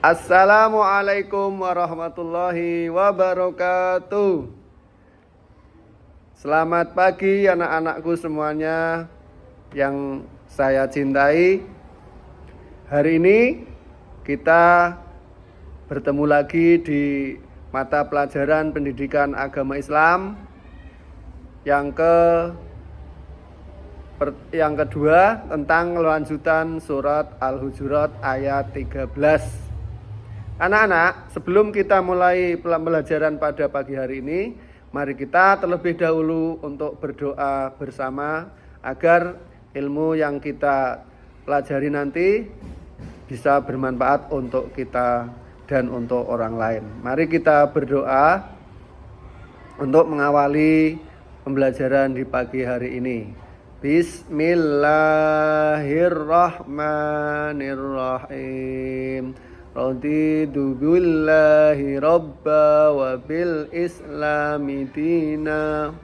Assalamualaikum warahmatullahi wabarakatuh. Selamat pagi anak-anakku semuanya yang saya cintai. Hari ini kita bertemu lagi di mata pelajaran pendidikan agama Islam yang kedua tentang lanjutan surat Al-Hujurat ayat 13. Anak-anak, sebelum kita mulai pelajaran pada pagi hari ini, mari kita terlebih dahulu untuk berdoa bersama agar ilmu yang kita pelajari nanti bisa bermanfaat untuk kita dan untuk orang lain. Mari kita berdoa untuk mengawali pembelajaran di pagi hari ini. Bismillahirrahmanirrahim. Raditu billahi rabba wa bil islami dina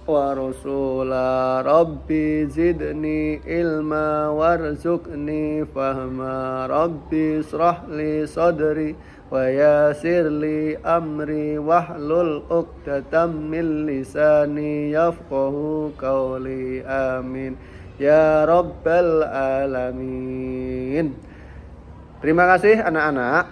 wa rasula rabbi zidni ilma warzuqni fahma rabbi israhli sadri wa yassirli amri wahlul uqdatam min lisani yafqahu qawli amin ya rabbal alamin. Terima kasih anak-anak.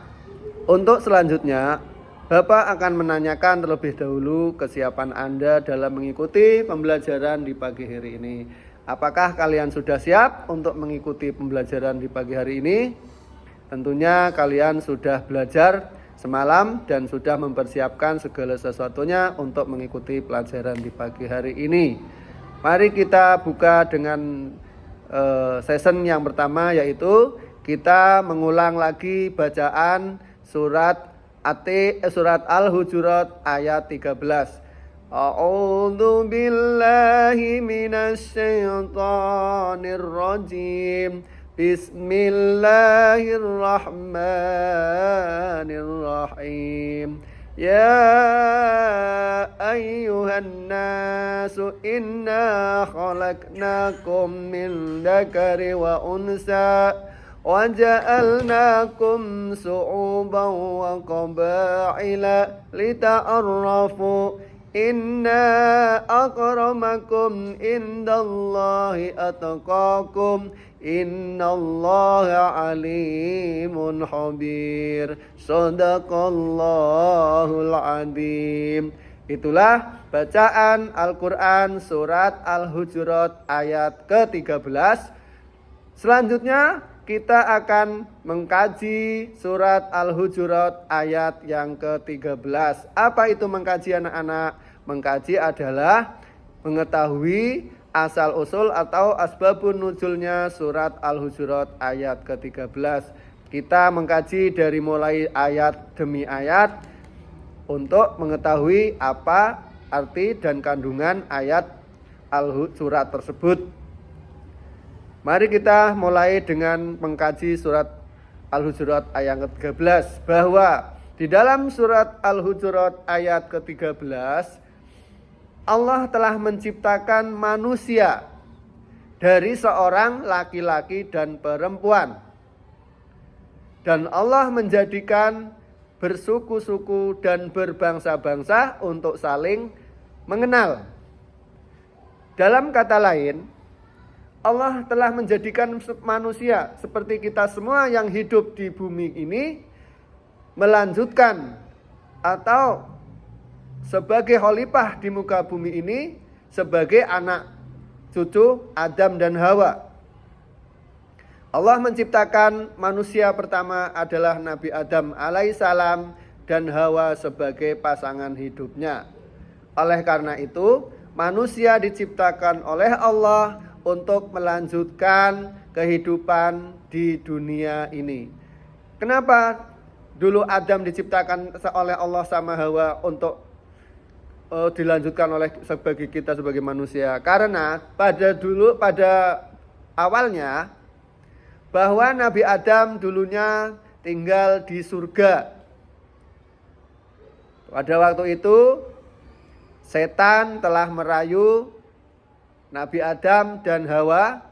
Untuk selanjutnya, Bapak akan menanyakan terlebih dahulu kesiapan Anda dalam mengikuti pembelajaran di pagi hari ini. Apakah kalian sudah siap untuk mengikuti pembelajaran di pagi hari ini? Tentunya kalian sudah belajar semalam dan sudah mempersiapkan segala sesuatunya untuk mengikuti pelajaran di pagi hari ini. Mari kita buka dengan session yang pertama, yaitu kita mengulang lagi bacaan surat Al-Hujurat ayat 13. A'udzu billahi minasyaitonir rajim. Bismillahirrahmanirrahim. Ya ayyuhan nasu inna khalaqnakum min dzakari wa unsa وَجَعَلْنَاكُمْ شُعُوبًا وَقَبَائِلَ لِتَعَارَفُوا إِنَّ أَكْرَمَكُمْ عِندَ اللَّهِ أَتْقَاكُمْ إِنَّ اللَّهَ عَلِيمٌ خَبِيرٌ Shadaqallahul Adzim. Itulah bacaan Al-Quran surat Al-Hujurat ayat ke-13. Selanjutnya kita akan mengkaji surat Al-Hujurat ayat yang ke-13. Apa itu mengkaji anak-anak? Mengkaji adalah mengetahui asal-usul atau asbabun nuzulnya surat Al-Hujurat ayat ke-13. Kita mengkaji dari mulai ayat demi ayat untuk mengetahui apa arti dan kandungan ayat Al-Hujurat tersebut. Mari kita mulai dengan mengkaji surat Al-Hujurat ayat ke-13. Bahwa di dalam surat Al-Hujurat ayat ke-13, Allah telah menciptakan manusia dari seorang laki-laki dan perempuan. Dan Allah menjadikan bersuku-suku dan berbangsa-bangsa untuk saling mengenal. Dalam kata lain, Allah telah menjadikan manusia seperti kita semua yang hidup di bumi ini melanjutkan atau sebagai khalifah di muka bumi ini sebagai anak cucu Adam dan Hawa. Allah menciptakan manusia pertama adalah Nabi Adam alaihissalam dan Hawa sebagai pasangan hidupnya. Oleh karena itu, manusia diciptakan oleh Allah untuk melanjutkan kehidupan di dunia ini. Kenapa dulu Adam diciptakan oleh Allah sama Hawa untuk dilanjutkan oleh sebagai kita sebagai manusia? Karena pada awalnya bahwa Nabi Adam dulunya tinggal di surga. Pada waktu itu setan telah merayu Nabi Adam dan Hawa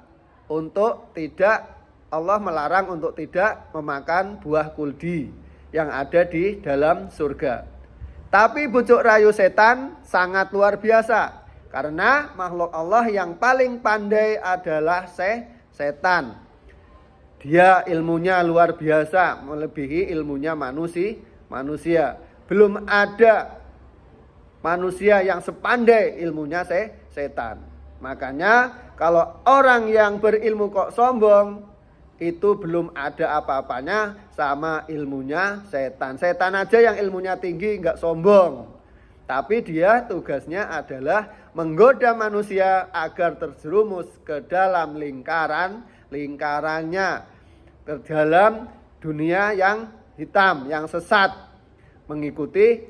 untuk tidak, Allah melarang untuk tidak memakan buah kuldi. yang ada di dalam surga. Tapi bujuk rayu setan sangat luar biasa. Karena makhluk Allah yang paling pandai adalah setan. Dia ilmunya luar biasa, melebihi ilmunya manusia. Belum ada manusia yang sepandai ilmunya setan. Makanya kalau orang yang berilmu kok sombong, itu belum ada apa-apanya sama ilmunya setan. Setan aja yang ilmunya tinggi nggak sombong. Tapi dia tugasnya adalah menggoda manusia agar terjerumus ke dalam lingkarannya, ke dalam dunia yang hitam, yang sesat, mengikuti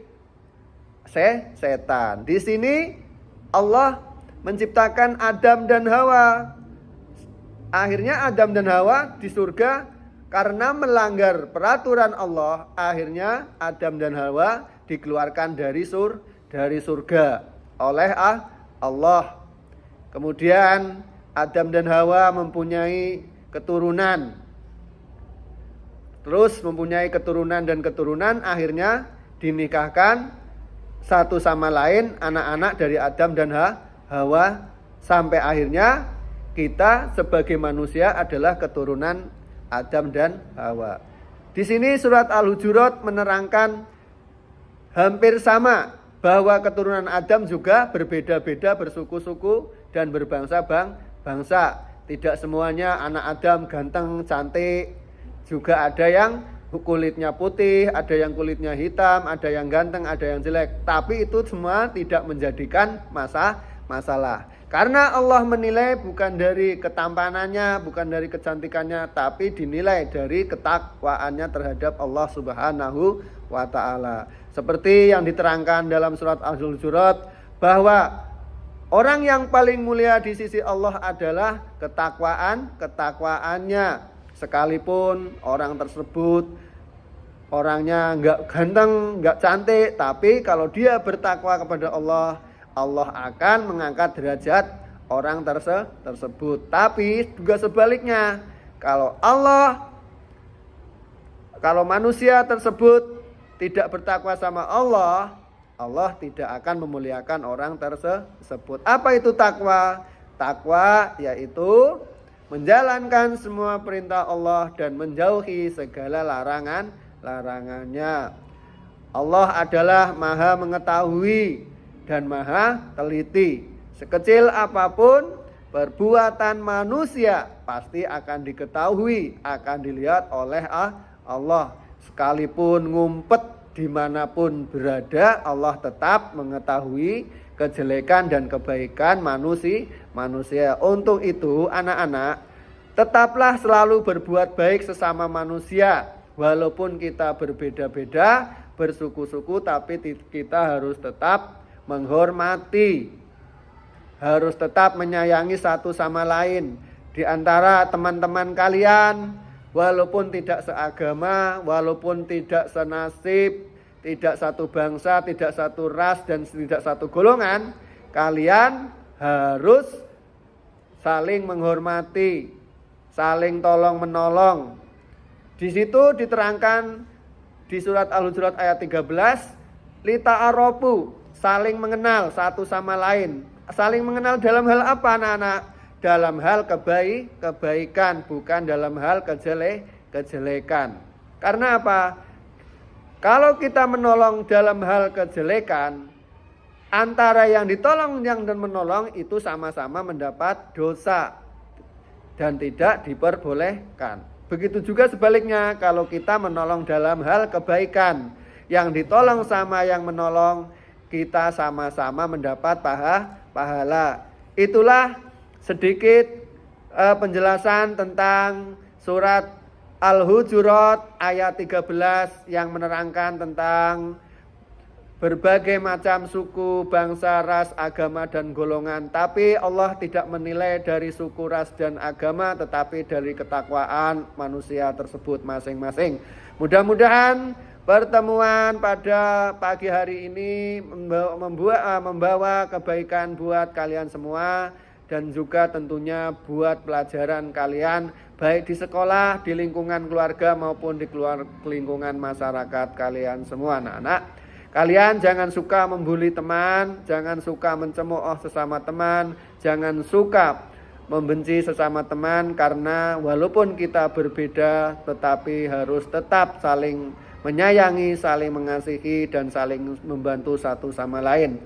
setan. Di sini Allah menciptakan Adam dan Hawa. Akhirnya Adam dan Hawa di surga karena melanggar peraturan Allah. Akhirnya Adam dan Hawa dikeluarkan dari surga oleh Allah. Kemudian Adam dan Hawa mempunyai keturunan. Terus mempunyai keturunan dan keturunan, akhirnya dinikahkan satu sama lain anak-anak dari Adam dan Hawa, sampai akhirnya kita sebagai manusia adalah keturunan Adam dan Hawa. Di sini surat Al-Hujurat menerangkan hampir sama bahwa keturunan Adam juga berbeda-beda, bersuku-suku dan berbangsa-bangsa. Tidak semuanya anak Adam ganteng, cantik. Juga ada yang kulitnya putih, ada yang kulitnya hitam, ada yang ganteng, ada yang jelek. Tapi itu semua tidak menjadikan masalah. Karena Allah menilai bukan dari ketampanannya, bukan dari kecantikannya, tapi dinilai dari ketakwaannya terhadap Allah Subhanahu wa ta'ala. Seperti yang diterangkan dalam surat Al-Hujurat, bahwa orang yang paling mulia di sisi Allah adalah ketakwaannya. Sekalipun orang tersebut orangnya enggak ganteng, enggak cantik, tapi kalau dia bertakwa kepada Allah, Allah akan mengangkat derajat orang tersebut. Tapi juga sebaliknya, kalau manusia tersebut tidak bertakwa sama Allah, Allah tidak akan memuliakan orang tersebut. Apa itu takwa? Takwa yaitu menjalankan semua perintah Allah dan menjauhi segala larangannya. Allah adalah Maha mengetahui dan Maha teliti. Sekecil apapun perbuatan manusia pasti akan diketahui, akan dilihat oleh Allah. Sekalipun ngumpet dimanapun berada, Allah tetap mengetahui kejelekan dan kebaikan manusia. Untuk itu anak-anak, tetaplah selalu berbuat baik sesama manusia. Walaupun kita berbeda-beda, bersuku-suku, tapi kita harus tetap menghormati, harus tetap menyayangi satu sama lain. Di antara teman-teman kalian, walaupun tidak seagama, walaupun tidak senasib, tidak satu bangsa, tidak satu ras, dan tidak satu golongan, kalian harus saling menghormati, saling tolong menolong. Di situ diterangkan di surat Al-Hujurat ayat 13, lita'arofu, saling mengenal satu sama lain. Saling mengenal dalam hal apa anak-anak? Dalam hal kebaikan, bukan dalam hal kejelekan. Karena apa? Kalau kita menolong dalam hal kejelekan, antara yang ditolong dan menolong itu sama-sama mendapat dosa dan tidak diperbolehkan. Begitu juga sebaliknya, kalau kita menolong dalam hal kebaikan, yang ditolong sama yang menolong, kita sama-sama mendapat pahala. Itulah sedikit penjelasan tentang surat Al-Hujurat ayat 13 yang menerangkan tentang berbagai macam suku, bangsa, ras, agama, dan golongan. Tapi Allah tidak menilai dari suku, ras, dan agama, tetapi dari ketakwaan manusia tersebut masing-masing. Mudah-mudahan pertemuan pada pagi hari ini membawa kebaikan buat kalian semua. dan juga tentunya buat pelajaran kalian baik di sekolah, di lingkungan keluarga maupun di lingkungan masyarakat kalian semua anak-anak. Kalian jangan suka membuli teman, jangan suka mencemooh sesama teman, jangan suka membenci sesama teman, karena walaupun kita berbeda tetapi harus tetap saling menyayangi, saling mengasihi, dan saling membantu satu sama lain.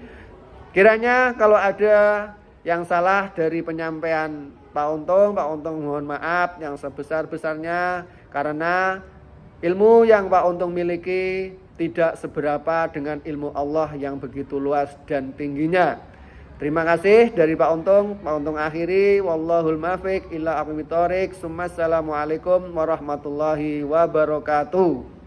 Kiranya kalau ada yang salah dari penyampaian Pak Untung mohon maaf yang sebesar-besarnya, karena ilmu yang Pak Untung miliki tidak seberapa dengan ilmu Allah yang begitu luas dan tingginya. Terima kasih dari Pak Untung akhiri, wallahul muwaffiq ila aqwamit thoriq. Assalamualaikum warahmatullahi wabarakatuh.